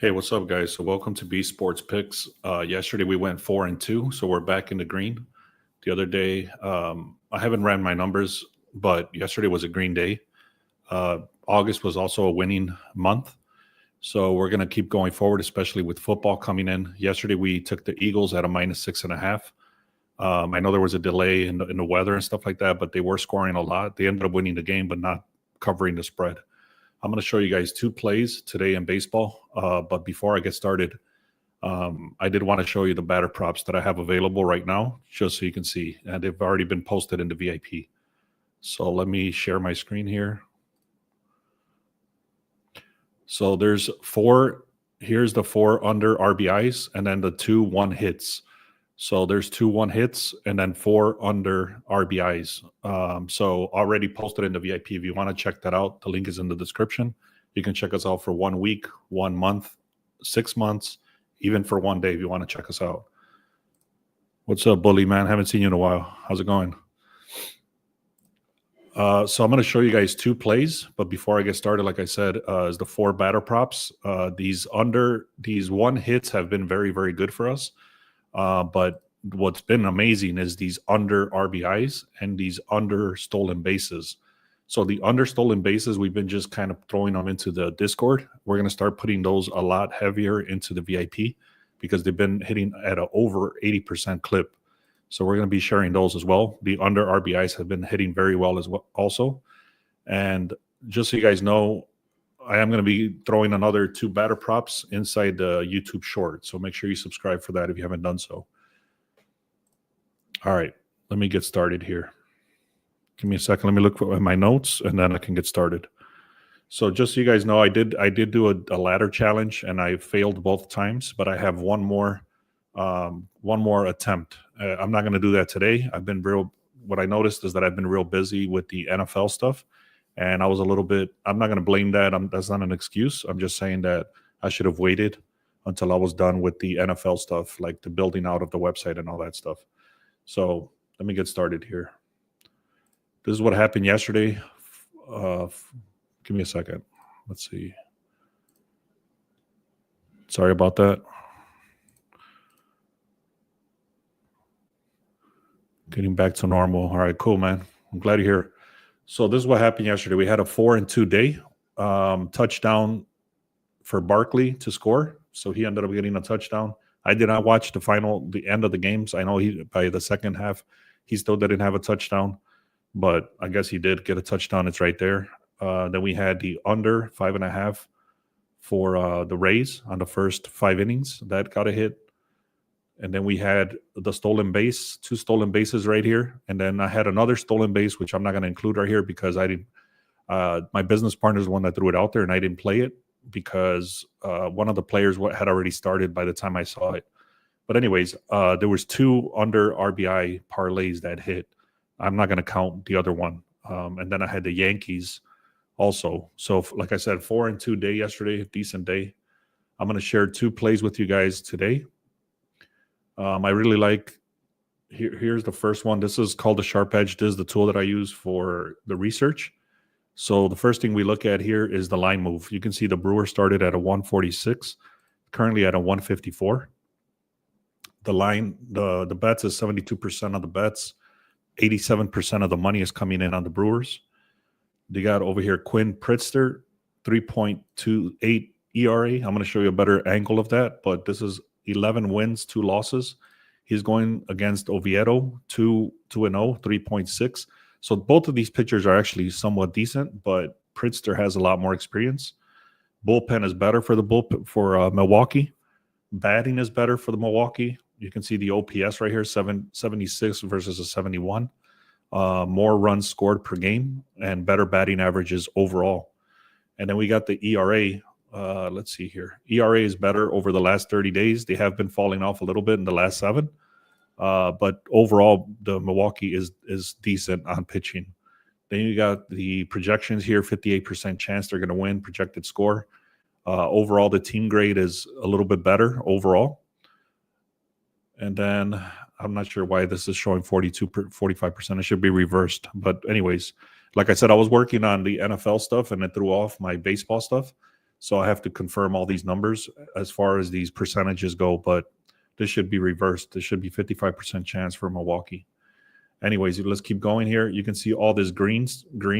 Hey, what's up, guys? So welcome to B Sports Picks. Yesterday we went 4-2, so we're back in the green. The other day, I haven't ran my numbers, but yesterday was a green day. August was also a winning month, so we're going to keep going forward, especially with football coming in. Yesterday we took the Eagles at a -6.5. I know there was a delay in the weather and stuff like that, but they were scoring a lot. They ended up winning the game, but not covering the spread. I'm going to show you guys two plays today in baseball. But before I get started, I did want to show you the batter props that I have available right now, just so you can see. And they've already been posted in the VIP. So let me share my screen here. So there's four. Here's the 4 under RBIs and then the 2 1 hits. So there's 2 1 hits and then 4 under RBIs. So already posted in the VIP. If you want to check that out, the link is in the description. You can check us out for 1 week, 1 month, 6 months, even for 1 day if you want to check us out. What's up, Bully, man? Haven't seen you in a while. How's it going? So I'm going to show you guys two plays, but before I get started, like I said, is the 4 batter props. These 1 hits have been very, very good for us. But what's been amazing is these under RBIs and these under stolen bases. So the under stolen bases, we've been just kind of throwing them into the Discord. We're going to start putting those a lot heavier into the VIP because they've been hitting at an over 80% clip. So we're going to be sharing those as well. The under RBIs have been hitting very well as well also. And just so you guys know, I am going to be throwing another 2 batter props inside the YouTube short. So make sure you subscribe for that if you haven't done so. All right, let me get started here. Give me a second. Let me look at my notes and then I can get started. So just so you guys know, I did do a ladder challenge and I failed both times, but I have one more attempt. I'm not going to do that today. What I noticed is that I've been real busy with the NFL stuff. And I was a little bit, I'm not going to blame that. That's not an excuse. I'm just saying that I should have waited until I was done with the NFL stuff, like the building out of the website and all that stuff. So let me get started here. This is what happened yesterday. Give me a second. Let's see. Sorry about that. Getting back to normal. All right, cool, man. I'm glad you're here. So this is what happened yesterday. We had a 4-2 day. Touchdown for Barkley to score. So he ended up getting a touchdown. I did not watch the end of the games. I know by the second half, he still didn't have a touchdown, but I guess he did get a touchdown. It's right there. Then we had the under 5.5 for the Rays on the first 5 innings. That got a hit. And then we had the stolen base, 2 stolen bases right here. And then I had another stolen base, which I'm not going to include right here because I didn't. My business partner is the one that threw it out there, and I didn't play it because one of the players had already started by the time I saw it. But anyways, there was 2 under RBI parlays that hit. I'm not going to count the other one. And then I had the Yankees also. So like I said, 4-2 day yesterday, decent day. I'm going to share 2 plays with you guys today. I really like, here's the first one. This is called the Sharp Edge. This is the tool that I use for the research. So the first thing we look at here is the line move. You can see the Brewers started at a 146, currently at a 154. The line, the bets is 72% of the bets. 87% of the money is coming in on the Brewers. They got over here Quinn Pritzker, 3.28 ERA. I'm going to show you a better angle of that, but this is 11 wins, 2 losses. He's going against Oviedo, 2-0, 3.6. So both of these pitchers are actually somewhat decent, but Pritzker has a lot more experience. Bullpen is better for Milwaukee. Batting is better for the Milwaukee. You can see the OPS right here, 76 versus a 71. More runs scored per game and better batting averages overall. And then we got the ERA. Let's see here. ERA is better over the last 30 days. They have been falling off a little bit in the last 7. But overall, the Milwaukee is decent on pitching. Then you got the projections here, 58% chance they're going to win, projected score. Overall, the team grade is a little bit better overall. And then I'm not sure why this is showing 45%. It should be reversed. But anyways, like I said, I was working on the NFL stuff and it threw off my baseball stuff. So I have to confirm all these numbers as far as these percentages go, but this should be reversed. This should be 55% chance for Milwaukee. Anyways, let's keep going here. You can see all this green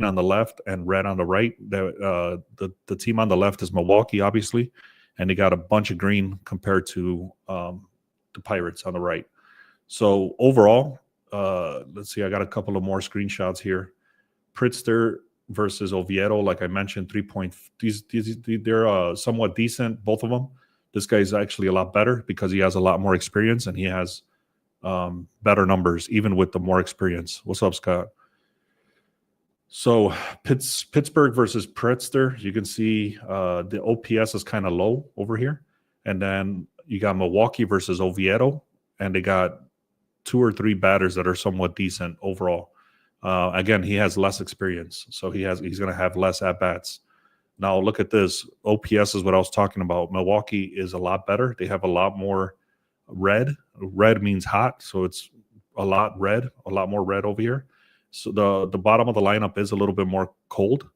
on the left and red on the right. The team on the left is Milwaukee, obviously, and they got a bunch of green compared to the Pirates on the right. So overall, let's see. I got a couple of more screenshots here. Pritzker versus Oviedo, like I mentioned, 3 point. They're somewhat decent, both of them. This guy is actually a lot better because he has a lot more experience and he has better numbers, even with the more experience. What's up, Scott? So Pittsburgh versus Pritzker, you can see the OPS is kind of low over here. And then you got Milwaukee versus Oviedo, and they got 2 or 3 batters that are somewhat decent overall. Again, he has less experience, so he's going to have less at-bats. Now, look at this. OPS is what I was talking about. Milwaukee is a lot better. They have a lot more red. Red means hot, so it's a lot more red over here. So the bottom of the lineup is a little bit more cold.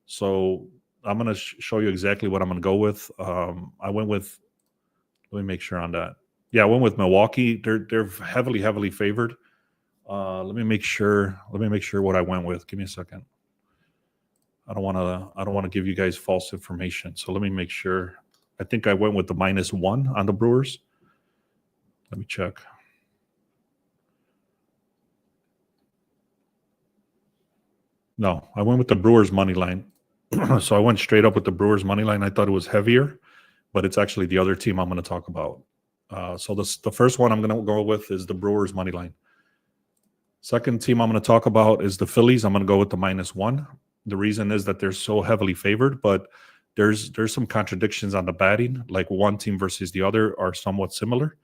So I'm going to show you exactly what I'm going to go with. I went with, let me make sure on that. Yeah, I went with Milwaukee. They're heavily favored. Let me make sure what I went with. Give me a second. I don't want to give you guys false information. So let me make sure. I think I went with the -1 on the Brewers. Let me check. No, I went with the Brewers money line. So I went straight up with the Brewers money line. I thought it was heavier, but it's actually the other team I'm going to talk about. So the first one I'm going to go with is the Brewers money line. Second team I'm going to talk about is the Phillies. I'm going to go with the -1. The reason is that they're so heavily favored, but there's some contradictions on the batting. Like one team versus the other are somewhat similar.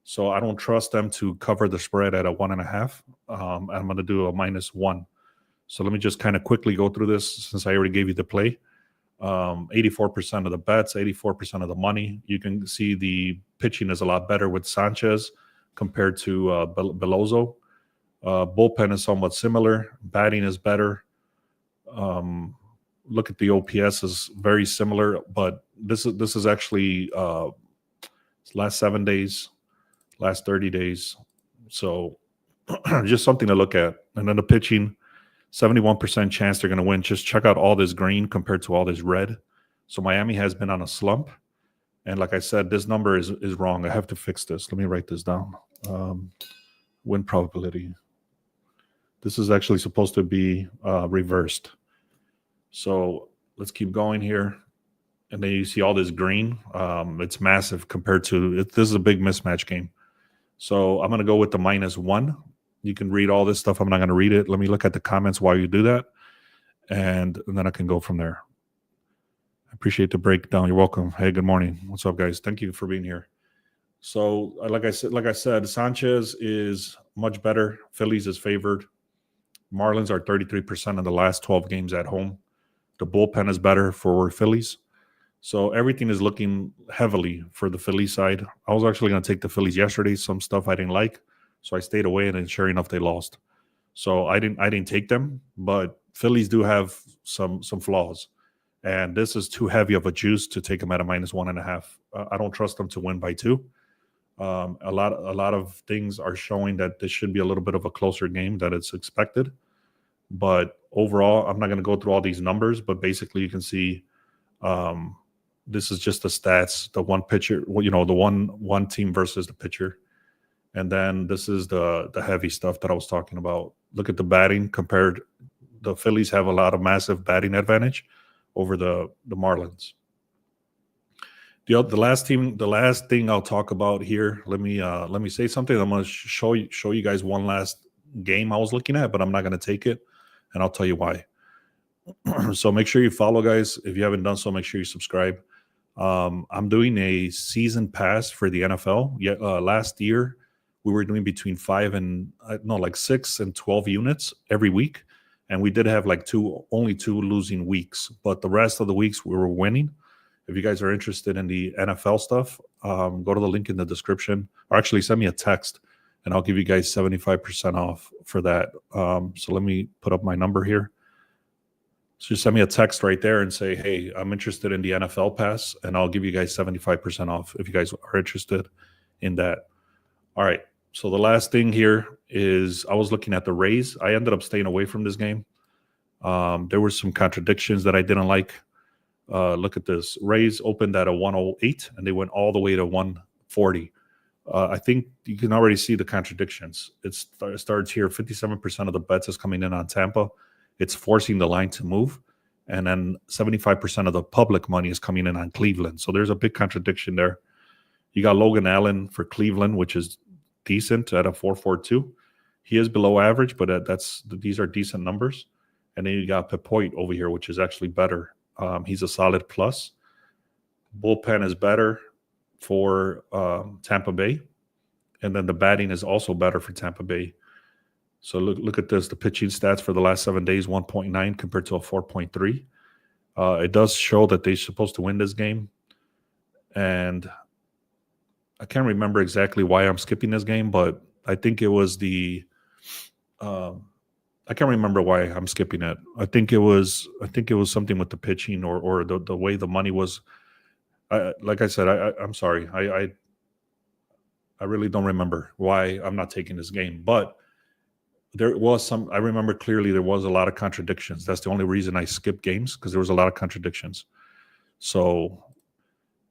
So I don't trust them to cover the spread at a 1.5. I'm going to do a -1. So let me just kind of quickly go through this since I already gave you the play. 84% of the bets, 84% of the money. You can see the pitching is a lot better with Sanchez compared to Beloso. Bullpen is somewhat similar. Batting is better. Look at the OPS is very similar, but this is actually last 7 days, last 30 days. So just something to look at. And then the pitching, 71% chance they're going to win. Just check out all this green compared to all this red. So Miami has been on a slump. And like I said, this number is wrong. I have to fix this. Let me write this down. Win probability. This is actually supposed to be reversed. So let's keep going here. And then you see all this green. It's massive compared to this is a big mismatch game. So I'm going to go with the -1. You can read all this stuff. I'm not going to read it. Let me look at the comments while you do that. And then I can go from there. I appreciate the breakdown. You're welcome. Hey, good morning. What's up, guys? Thank you for being here. So like I said, Sanchez is much better. Phillies is favored. Marlins are 33% of the last 12 games at home. The bullpen is better for Phillies. So everything is looking heavily for the Phillies side. I was actually going to take the Phillies yesterday. Some stuff I didn't like. So I stayed away, and then sure enough, they lost. So I didn't take them, but Phillies do have some flaws. And this is too heavy of a juice to take them at a -1.5. I don't trust them to win by 2. A lot of things are showing that this should be a little bit of a closer game than it's expected. But overall, I'm not going to go through all these numbers, but basically you can see this is just the stats, the one pitcher, the one team versus the pitcher. And then this is the heavy stuff that I was talking about. Look at the batting compared. The Phillies have a lot of massive batting advantage over the Marlins. The last thing I'll talk about here. Let me say something. I'm going to show you guys one last game I was looking at, but I'm not going to take it, and I'll tell you why. So make sure you follow, guys. If you haven't done so, make sure you subscribe. I'm doing a season pass for the NFL. Last year we were doing between 6 and 12 units every week, and we did have only 2 losing weeks, but the rest of the weeks we were winning. If you guys are interested in the NFL stuff, go to the link in the description, or actually send me a text, and I'll give you guys 75% off for that. So let me put up my number here. So just send me a text right there and say, hey, I'm interested in the NFL pass, and I'll give you guys 75% off if you guys are interested in that. All right. So the last thing here is I was looking at the Rays. I ended up staying away from this game. There were some contradictions that I didn't like. Look at this. Rays opened at a 108 and they went all the way to 140. I think you can already see the contradictions. It starts here. 57% of the bets is coming in on Tampa. It's forcing the line to move. And then 75% of the public money is coming in on Cleveland. So there's a big contradiction there. You got Logan Allen for Cleveland, which is decent at a 4.42. He is below average, but these are decent numbers. And then you got Pepoit over here, which is actually better. He's a solid plus. Bullpen is better for Tampa Bay. And then the batting is also better for Tampa Bay. So look at this. The pitching stats for the last 7 days, 1.9 compared to a 4.3. It does show that they're supposed to win this game. And I can't remember exactly why I'm skipping this game, but I think it was I can't remember why I'm skipping it. I think it was something with the pitching or the way the money was. Like I said, I'm sorry. I really don't remember why I'm not taking this game, but there was some. I remember clearly there was a lot of contradictions. That's the only reason I skipped games, because there was a lot of contradictions. So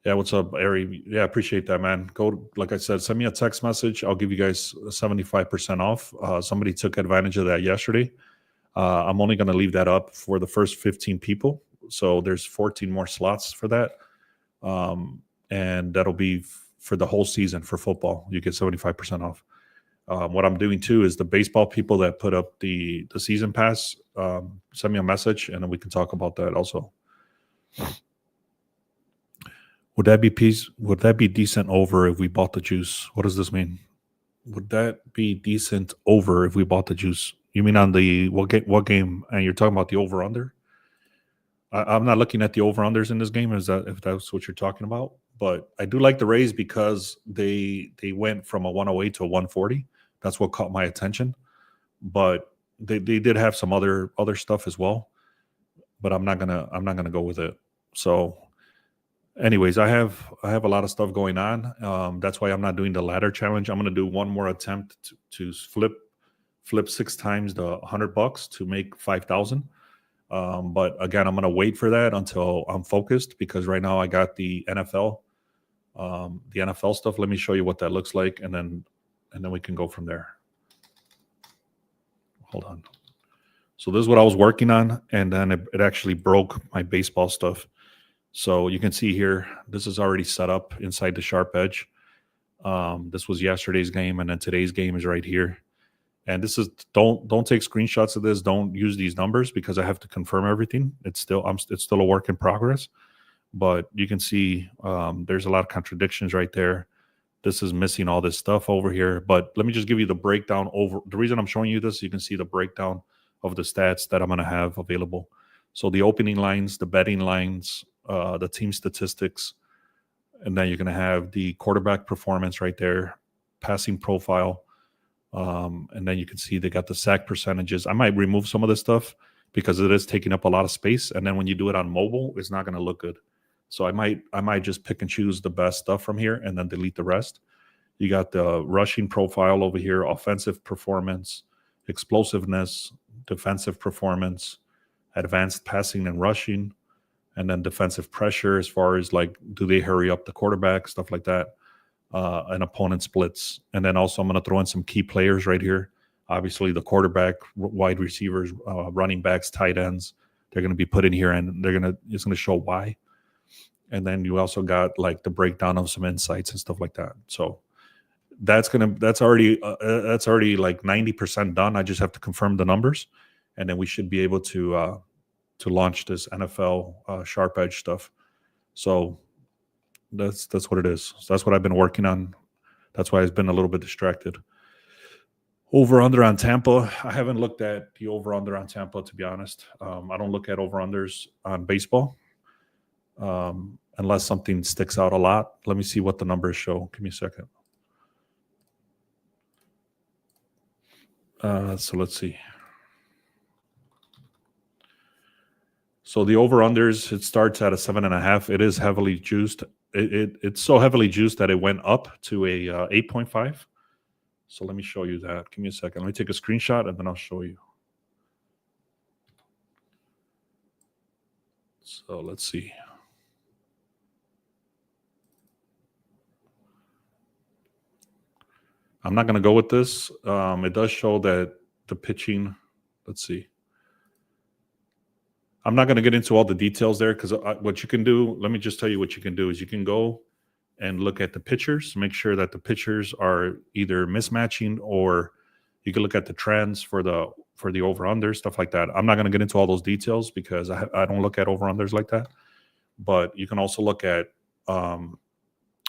yeah, what's up, Ari? Yeah, appreciate that, man. Like I said, send me a text message. I'll give you guys 75% off. Somebody took advantage of that yesterday. I'm only going to leave that up for the first 15 people. So there's 14 more slots for that. And that'll be for the whole season for football. You get 75% off. What I'm doing too is the baseball people that put up the season pass, send me a message and then we can talk about that also. Would that be decent over if we bought the juice? What does this mean? Would that be decent over if we bought the juice? You mean on the what game? And you're talking about the over under? I'm not looking at the over unders in this game. If that's what you're talking about? But I do like the Rays because they went from a 108 to a 140. That's what caught my attention. But they did have some other stuff as well. But I'm not gonna go with it. So, anyways, I have a lot of stuff going on. That's why I'm not doing the ladder challenge. I'm gonna do one more attempt to flip 6 times the $100 to make 5,000. But again, I'm gonna wait for that until I'm focused, because right now I got the NFL stuff. Let me show you what that looks like, and then we can go from there. Hold on. So this is what I was working on, and then it actually broke my baseball stuff. So you can see here, this is already set up inside the Sharp Edge. This was yesterday's game, and then today's game is right here. And this is don't take screenshots of this. Don't use these numbers because I have to confirm everything. It's still a work in progress. But you can see there's a lot of contradictions right there. This is missing all this stuff over here. But let me just give you the breakdown over. The reason I'm showing you this, you can see the breakdown of the stats that I'm going to have available. So the opening lines, the betting lines, the team statistics, and then you're going to have the quarterback performance right there, passing profile, and then you can see they got the sack percentages. I might remove some of this stuff because it is taking up a lot of space, and then when you do it on mobile, it's not going to look good. So I might just pick and choose the best stuff from here and then delete the rest. You got the rushing profile over here, offensive performance, explosiveness, defensive performance, advanced passing and rushing, and then defensive pressure as far as like, do they hurry up the quarterback, stuff like that, and opponent splits. And then also I'm going to throw in some key players right here. Obviously the quarterback, wide receivers, running backs, tight ends, they're going to be put in here, and it's going to show why. And then you also got like the breakdown of some insights and stuff like that. So that's already like 90% done. I just have to confirm the numbers, and then we should be able to launch this NFL Sharp Edge stuff. So that's what it is. So that's what I've been working on. That's why I've been a little bit distracted. Over under on Tampa. I haven't looked at the over under on Tampa, to be honest. I don't look at over unders on baseball. Unless something sticks out a lot. Let me see what the numbers show. Give me a second. So let's see. So the over-unders, it starts at a 7.5. It is heavily juiced. It's so heavily juiced that it went up to a 8.5. So let me show you that. Give me a second. Let me take a screenshot and then I'll show you. So let's see. I'm not going to go with this. It does show that the pitching, let's see. I'm not going to get into all the details there because what you can do, let me just tell you what you can do is you can go and look at the pitchers, make sure that the pitchers are either mismatching, or you can look at the trends for the over-under, stuff like that. I'm not going to get into all those details because I don't look at over-unders like that. But you can also look at,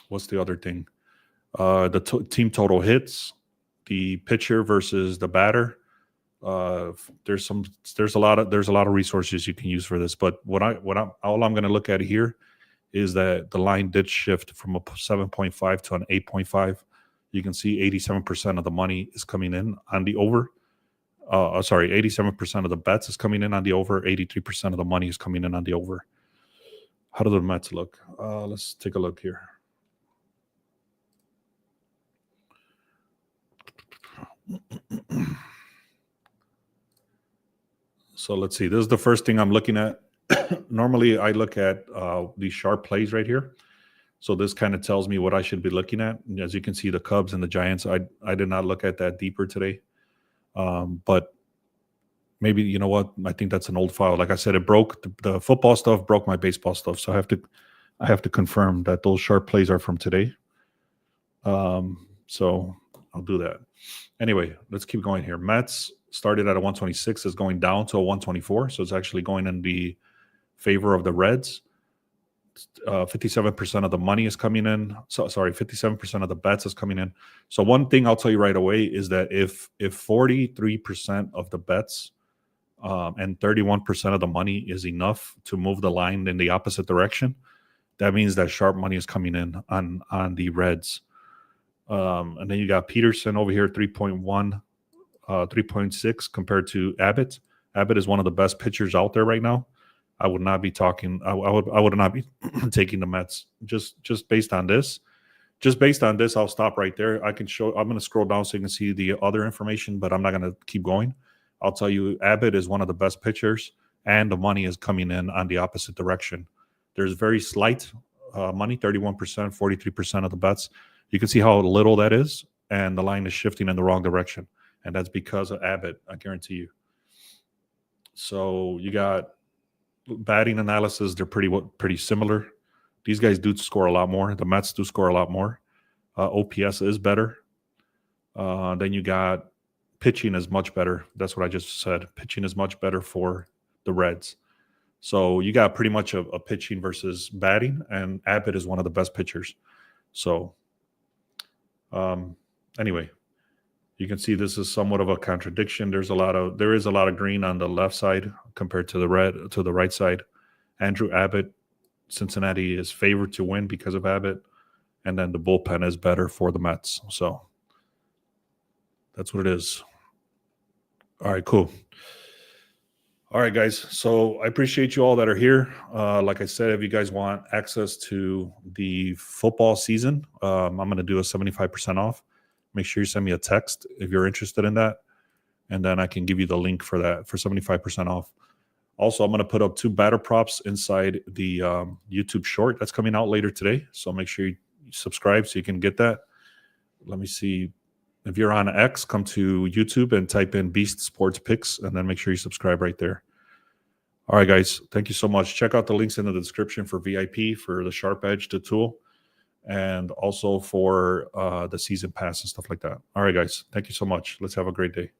what's the other thing? The team total hits, the pitcher versus the batter. There's a lot of resources you can use for this. But all I'm going to look at here is that the line did shift from a 7.5 to an 8.5. You can see 87% of the money is coming in on the over. 87% of the bets is coming in on the over. 83% of the money is coming in on the over. How do the Mets look? Let's take a look here. So let's see. This is the first thing I'm looking at. Normally, I look at these sharp plays right here. So this kind of tells me what I should be looking at. And as you can see, the Cubs and the Giants, I did not look at that deeper today. But maybe, you know what? I think that's an old file. Like I said, it broke the football stuff, broke my baseball stuff. So I have to confirm that those sharp plays are from today. So I'll do that. Anyway, let's keep going here. Mets started at a 126, is going down to a 124. So it's actually going in the favor of the Reds. 57% of the money is coming in. 57% of the bets is coming in. So one thing I'll tell you right away is that if 43% of the bets and 31% of the money is enough to move the line in the opposite direction, that means that sharp money is coming in on the Reds. And then you got Peterson over here, 3.1, 3.6 compared to Abbott. Abbott is one of the best pitchers out there right now. I would not be talking. I would not be taking the Mets just based on this. Just based on this, I'll stop right there. I'm going to scroll down so you can see the other information, but I'm not going to keep going. I'll tell you, Abbott is one of the best pitchers, and the money is coming in on the opposite direction. There's very slight money, 31%, 43% of the bets. You can see how little that is, and the line is shifting in the wrong direction, and that's because of Abbott, I guarantee you. So you got batting analysis, they're pretty similar. These guys do score a lot more. The Mets do score a lot more. OPS is better. Then you got pitching is much better. That's what I just said. Pitching is much better for the Reds. So you got pretty much a pitching versus batting, and Abbott is one of the best pitchers. So anyway, you can see this is somewhat of a contradiction. There is a lot of green on the left side compared to the right side. Andrew Abbott, Cincinnati is favored to win because of Abbott, and then the bullpen is better for the Mets. So that's what it is. All right, cool. All right, guys. So I appreciate you all that are here. Like I said, if you guys want access to the football season, I'm going to do a 75% off. Make sure you send me a text if you're interested in that, and then I can give you the link for that for 75% off. Also, I'm going to put up 2 batter props inside the YouTube short that's coming out later today. So make sure you subscribe so you can get that. Let me see. If you're on X, come to YouTube and type in Beast Sports Picks, and then make sure you subscribe right there. All right, guys. Thank you so much. Check out the links in the description for VIP, for the Sharp Edge, the tool, and also for the season pass and stuff like that. All right, guys. Thank you so much. Let's have a great day.